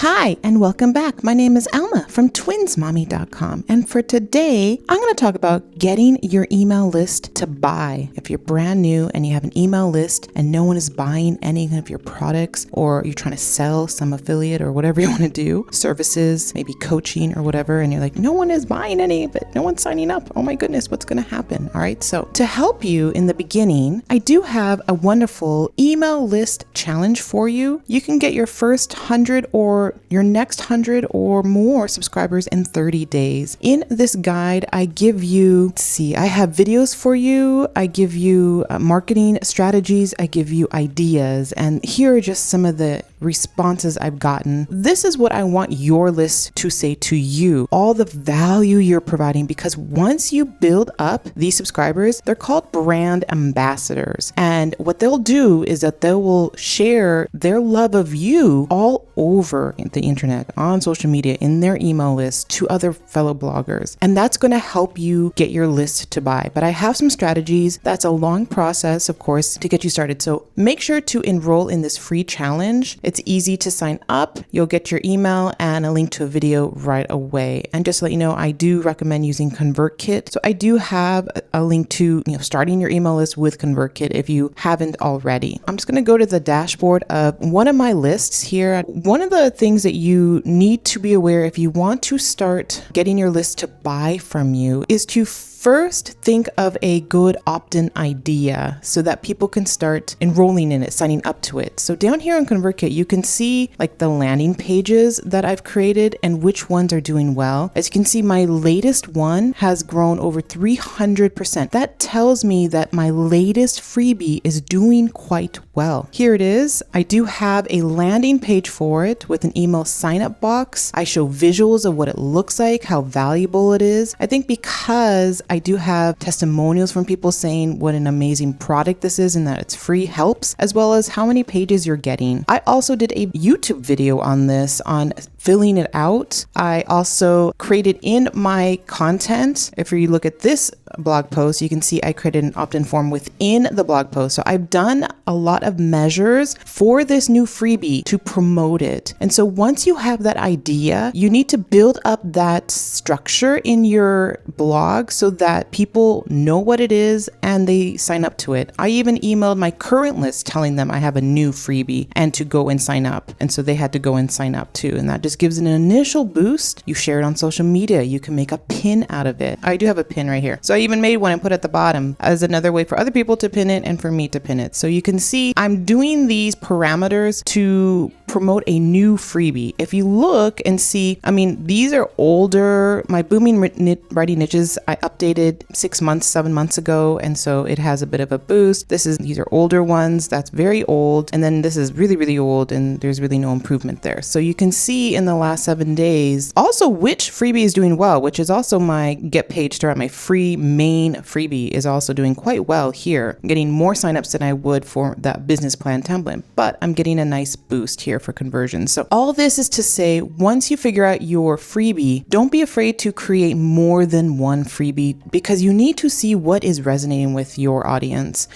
Hi, and welcome back. My name is Alma from twinsmommy.com. And for today, I'm going to talk about getting your email list to buy. If you're brand new and you have an email list and no one is buying any of your products, or you're trying to sell some affiliate or whatever you want to do, services, maybe coaching or whatever, and you're like, no one is buying any of it. No one's signing up. Oh my goodness, what's going to happen? All right. So to help you in the beginning, I do have a wonderful email list challenge for you. You can get your first 100 or your next 100 or more subscribers in 30 days. In this guide, I give you, I have videos for you. I give you marketing strategies. I give you ideas. And here are just some of the responses I've gotten. This is what I want your list to say to you, all the value you're providing, because once you build up these subscribers, they're called brand ambassadors. And what they'll do is that they will share their love of you all over the internet, on social media, in their email list to other fellow bloggers. And that's going to help you get your list to buy. But I have some strategies. That's a long process, of course, to get you started. So make sure to enroll in this free challenge. It's easy to sign up. You'll get your email and a link to a video right away. And just to let you know, I do recommend using ConvertKit. So I do have a link to starting your email list with ConvertKit if you haven't already. I'm just going to go to the dashboard of one of my lists here. One of the things that you need to be aware if you want to start getting your list to buy from you is to first think of a good opt-in idea so that people can start enrolling in it, signing up to it. So down here on ConvertKit, you can see like the landing pages that I've created and which ones are doing well. As you can see, my latest one has grown over 300%. That tells me that my latest freebie is doing quite well. Here it is. I do have a landing page for it with an email sign-up box. I show visuals of what it looks like, how valuable it is. I think because I do have testimonials from people saying what an amazing product this is and that it's free helps, as well as how many pages you're getting. I also did a YouTube video on this, on filling it out. I also created in my content, if you look at this blog post, you can see I created an opt-in form within the blog post. So I've done a lot of measures for this new freebie to promote it. And so once you have that idea, you need to build up that structure in your blog so that people know what it is and they sign up to it. I even emailed my current list telling them I have a new freebie and to go and sign up. And so they had to go and sign up too. And that just gives an initial boost. You share it on social media. You can make a pin out of it. I do have a pin right here. So I even made one and put at the bottom as another way for other people to pin it and for me to pin it. So you can see I'm doing these parameters to promote a new freebie. If you look and see, these are older. My Booming Writing Niches, I updated 7 months ago. And so it has a bit of a boost. These are older ones. That's very old. And then this is really, really old and there's really no improvement there. So you can see in the last 7 days, also which freebie is doing well, which is also my Get Page Start, my free main freebie is also doing quite well here. I'm getting more signups than I would for that business plan template, but I'm getting a nice boost here for conversions. So all this is to say, once you figure out your freebie, don't be afraid to create more than one freebie because you need to see what is resonating with your audience.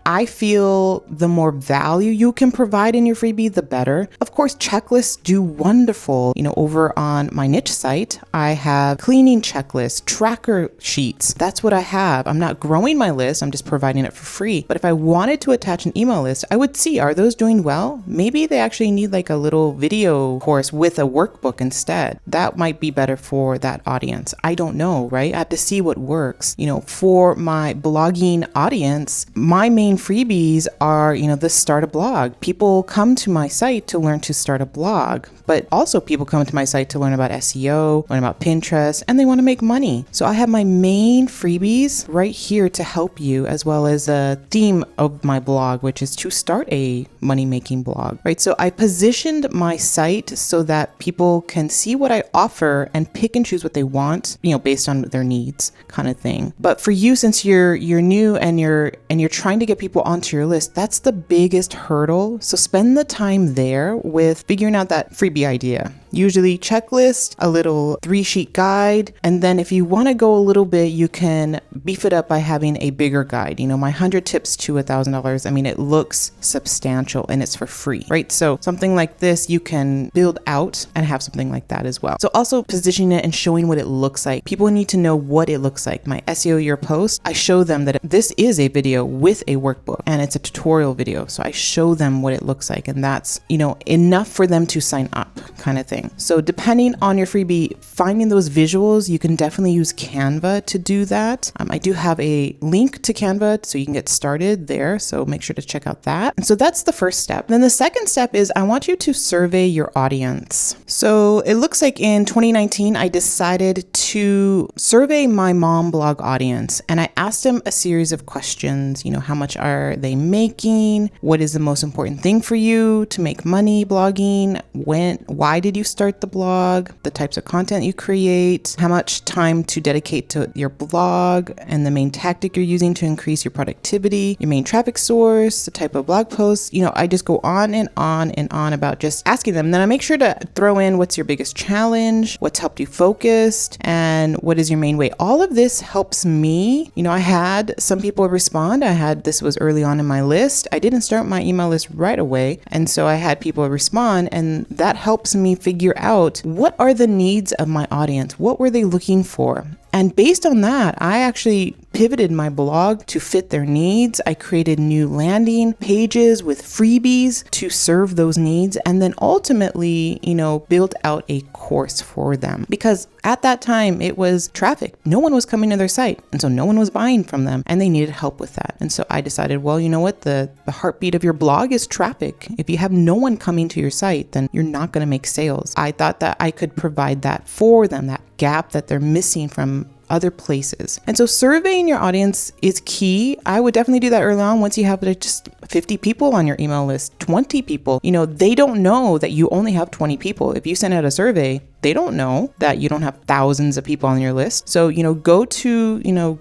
I feel the more value you can provide in your freebie, the better. Of course, checklists do wonderful. Over on my niche site, I have cleaning checklists, tracker sheets. That's what I have. I'm not growing my list. I'm just providing it for free. But if I wanted to attach an email list, I would see, are those doing well? Maybe they actually need like a little video course with a workbook instead. That might be better for that audience. I don't know, right? I have to see what works. For my blogging audience, my main freebies are, the start a blog. People come to my site to learn to start a blog, but also people come to my site to learn about SEO, learn about Pinterest, and they want to make money. So I have my main freebies right here to help you, as well as a theme of my blog, which is to start a money-making blog, right? So I positioned my site so that people can see what I offer and pick and choose what they want, based on their needs, kind of thing. But for you, since you're new and you're trying to get people onto your list, that's the biggest hurdle. So spend the time there with figuring out that freebie idea. Usually checklist, a little 3-sheet guide, and then if you want to go a little bit, you can beef it up by having a bigger guide. My 100 tips to $1,000. I mean, it looks substantial and it's for free, right? So something like this, you can build out and have something like that as well. So also positioning it and showing what it looks like. People need to know what it looks like. My SEO Your Post, I show them that this is a video with a workbook and it's a tutorial video. So I show them what it looks like, and that's, enough for them to sign up kind of thing. So depending on your freebie, finding those visuals, you can definitely use Canva to do that. I do have a link to Canva so you can get started there. So make sure to check out that. And so that's the first step. Then the second step is I want you to survey your audience. So it looks like in 2019, I decided to survey my mom blog audience, and I asked them a series of questions. How much are they making? What is the most important thing for you to make money blogging? Why did you start the blog? The types of content you create, how much time to dedicate to your blog, and the main tactic you're using to increase your productivity, your main traffic source, the type of blog posts. I just go on and on and on about just asking them. And then I make sure to throw in what's your biggest challenge, what's helped you focused, and what is your main way. All of this helps me. I had some people respond. This was early on in my list. I didn't start my email list right away. And so I had people respond, and that helps me figure out what are the needs of my audience? What were they looking for? And based on that, I actually pivoted my blog to fit their needs. I created new landing pages with freebies to serve those needs, and then ultimately, built out a course for them. Because at that time, it was traffic. No one was coming to their site, and so no one was buying from them, and they needed help with that. And so I decided, well, you know what? The heartbeat of your blog is traffic. If you have no one coming to your site, then you're not going to make sales. I thought that I could provide that for them, that gap that they're missing from other places. And so surveying your audience is key. I would definitely do that early on. Once you have just 50 people on your email list, 20 people, they don't know that you only have 20 people. If you send out a survey, they don't know that you don't have thousands of people on your list. So, go to,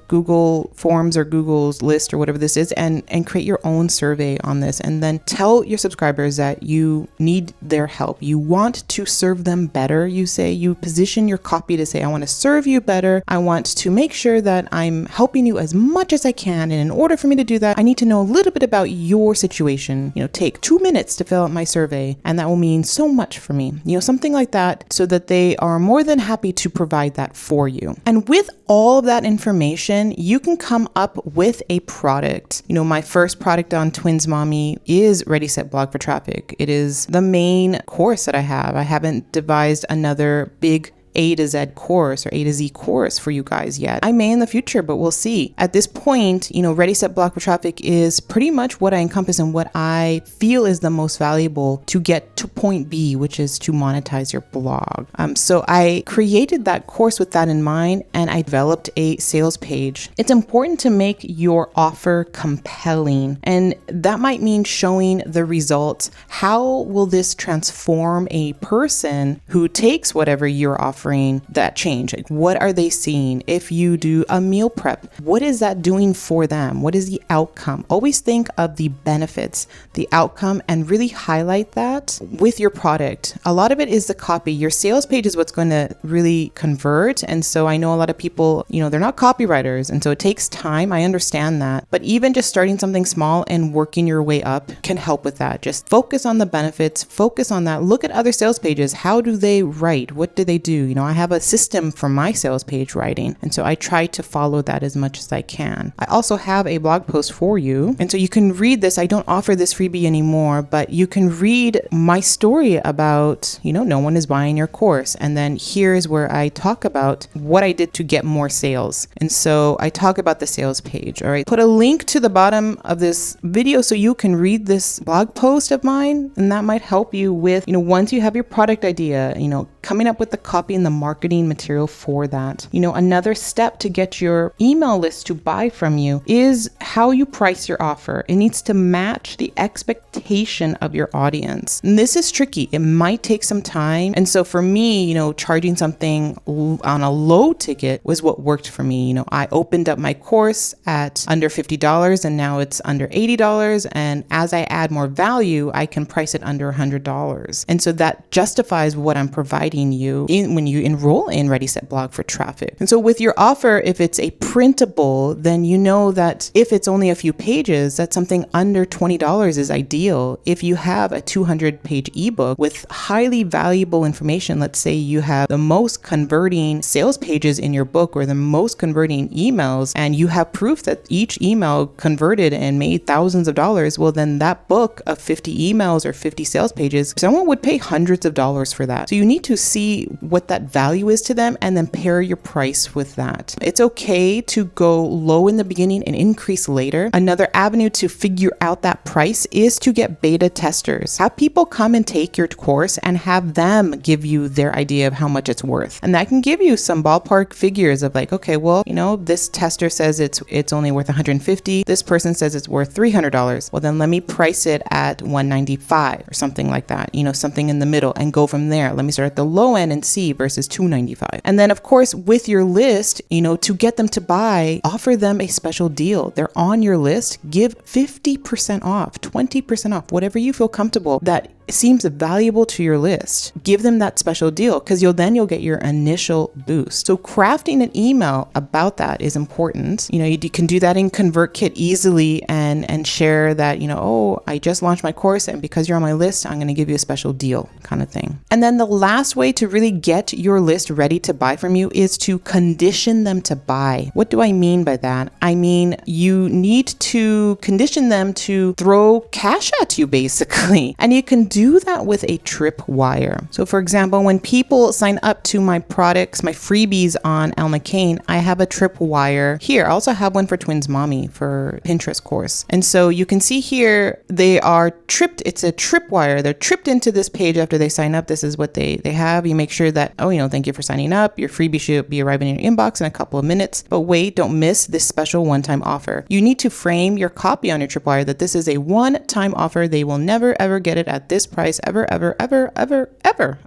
Google Forms or Google's list or whatever this is, and create your own survey on this. And then tell your subscribers that you need their help. You want to serve them better. You position your copy to say, I want to serve you better. I want to make sure that I'm helping you as much as I can. And in order for me to do that, I need to know a little bit about your situation. Take 2 minutes to fill out my survey, and that will mean so much for me. Something like that, so that they are more than happy to provide that for you. And with all of that information, you can come up with a product. My first product on Twins Mommy is Ready Set Blog for Traffic. It is the main course that I have. I haven't devised another big A to Z course or A to Z course for you guys yet. I may in the future, but we'll see. At this point, Ready Set Blog for Traffic is pretty much what I encompass and what I feel is the most valuable to get to point B, which is to monetize your blog. So I created that course with that in mind, and I developed a sales page. It's important to make your offer compelling, and that might mean showing the results. How will this transform a person who takes whatever you're offering? That change? What are they seeing? If you do a meal prep, what is that doing for them? What is the outcome? Always think of the benefits, the outcome, and really highlight that with your product. A lot of it is the copy. Your sales page is what's going to really convert. And so I know a lot of people, they're not copywriters. And so it takes time. I understand that. But even just starting something small and working your way up can help with that. Just focus on the benefits, focus on that. Look at other sales pages. How do they write? What do they do? I have a system for my sales page writing, and so I try to follow that as much as I can. I also have a blog post for you, and so you can read this. I don't offer this freebie anymore, but you can read my story about, no one is buying your course. And then here's where I talk about what I did to get more sales. And so I talk about the sales page. All right. Put a link to the bottom of this video so you can read this blog post of mine, and that might help you with, once you have your product idea, coming up with the copy creating the marketing material for that. Another step to get your email list to buy from you is how you price your offer. It needs to match the expectation of your audience. And this is tricky. It might take some time. And so for me, charging something on a low ticket was what worked for me. I opened up my course at under $50 and now it's under $80. And as I add more value, I can price it under $100. And so that justifies what I'm providing you when you enroll in Ready Set Blog for traffic. And so with your offer, if it's a printable, then you know that if it's only a few pages, that something under $20 is ideal. If you have a 200-page ebook with highly valuable information, let's say you have the most converting sales pages in your book or the most converting emails, and you have proof that each email converted and made thousands of dollars, well, then that book of 50 emails or 50 sales pages, someone would pay hundreds of dollars for that. So you need to see what that value is to them and then pair your price with that. It's okay to go low in the beginning and increase later. Another avenue to figure out that price is to get beta testers. Have people come and take your course and have them give you their idea of how much it's worth. And that can give you some ballpark figures of like, okay, well, this tester says it's only worth $150. This person says it's worth $300. Well, then let me price it at $195 or something like that, something in the middle, and go from there. Let me start at the low end and see versus $295. And then of course, with your list, to get them to buy, offer them a special deal. They're on your list. Give 50% off, 20% off, whatever you feel comfortable that seems valuable to your list. Give them that special deal because you'll get your initial boost. So crafting an email about that is important. You can do that in ConvertKit easily and share that, oh, I just launched my course and because you're on my list, I'm going to give you a special deal kind of thing. And then the last way to really get your list ready to buy from you is to condition them to buy. What do I mean by that? I mean, you need to condition them to throw cash at you basically. And you can do that with a tripwire. So for example, when people sign up to my products, my freebies on Al McCain, I have a tripwire here. I also have one for Twins Mommy for Pinterest course. And so you can see here, they are tripped. It's a tripwire. They're tripped into this page after they sign up. This is what they have. You make sure that, thank you for signing up. Your freebie should be arriving in your inbox in a couple of minutes. But wait, don't miss this special one-time offer. You need to frame your copy on your tripwire that this is a one-time offer. They will never, ever get it at this price ever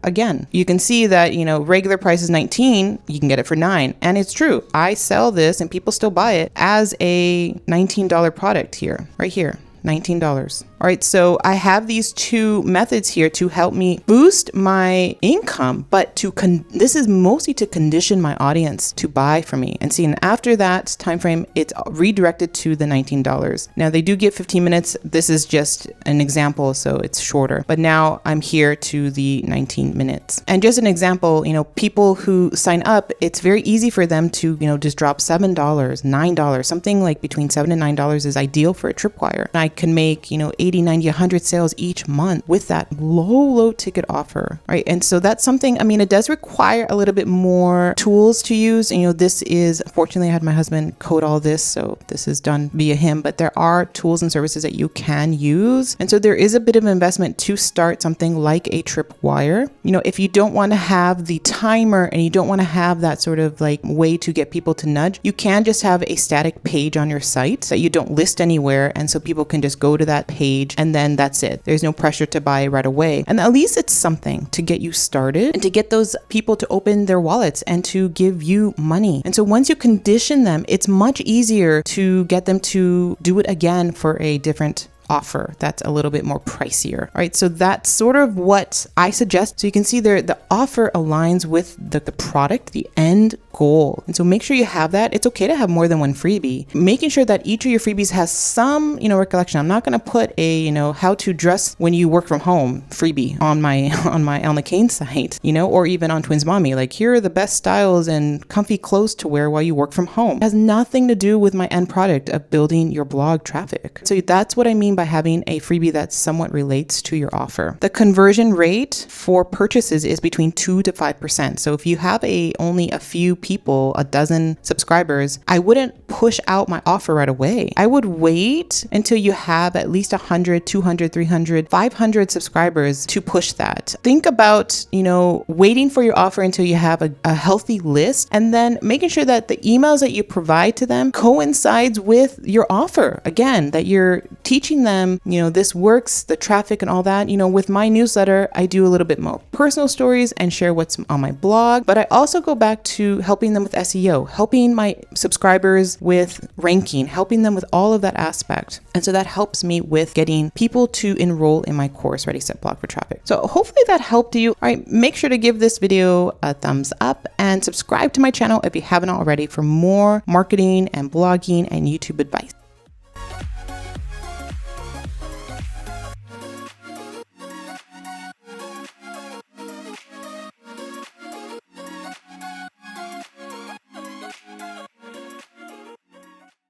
again. You can see that, regular price is $19. You can get it for $9. And it's true. I sell this and people still buy it as a $19 product here, right here. $19. All right, so I have these two methods here to help me boost my income, but this is mostly to condition my audience to buy from me. And see, and after that time frame, it's redirected to the $19. Now they do get 15 minutes. This is just an example, so it's shorter. But now I'm here to the 19 minutes. And just an example, people who sign up, it's very easy for them to, just drop $7, $9, something like between $7 and $9 is ideal for a tripwire. And I can make, 80, 90, 100 sales each month with that low ticket offer, right? And so that's something, it does require a little bit more tools to use. This is, fortunately, I had my husband code all this, so this is done via him, but there are tools and services that you can use. And so there is a bit of investment to start something like a tripwire. If you don't want to have the timer and you don't want to have that sort of like way to get people to nudge, you can just have a static page on your site that you don't list anywhere. And so people can just go to that page and then that's it. There's no pressure to buy right away. And at least it's something to get you started and to get those people to open their wallets and to give you money. And so once you condition them, it's much easier to get them to do it again for a different offer that's a little bit more pricier. All right, so that's sort of what I suggest. So you can see there, the offer aligns with the product, the end goal. And so make sure you have that. It's okay to have more than one freebie. Making sure that each of your freebies has some, recollection. I'm not going to put a, how to dress when you work from home freebie on my Al McCain site, or even on Twins Mommy. Like, here are the best styles and comfy clothes to wear while you work from home. It has nothing to do with my end product of building your blog traffic. So that's what I mean mean by having a freebie that somewhat relates to your offer. The conversion rate for purchases is between 2 to 5%. So if you have only a few people, a dozen subscribers, I wouldn't push out my offer right away. I would wait until you have at least 100, 200, 300, 500 subscribers to push that. Think about, waiting for your offer until you have a healthy list, and then making sure that the emails that you provide to them coincides with your offer. Again, that you're teaching them, this works, the traffic and all that. With my newsletter, I do a little bit more personal stories and share what's on my blog, but I also go back to helping them with SEO, helping my subscribers with ranking, helping them with all of that aspect. And so that helps me with getting people to enroll in my course, Ready, Set, Blog for Traffic. So hopefully that helped you. All right, make sure to give this video a thumbs up and subscribe to my channel if you haven't already for more marketing and blogging and YouTube advice.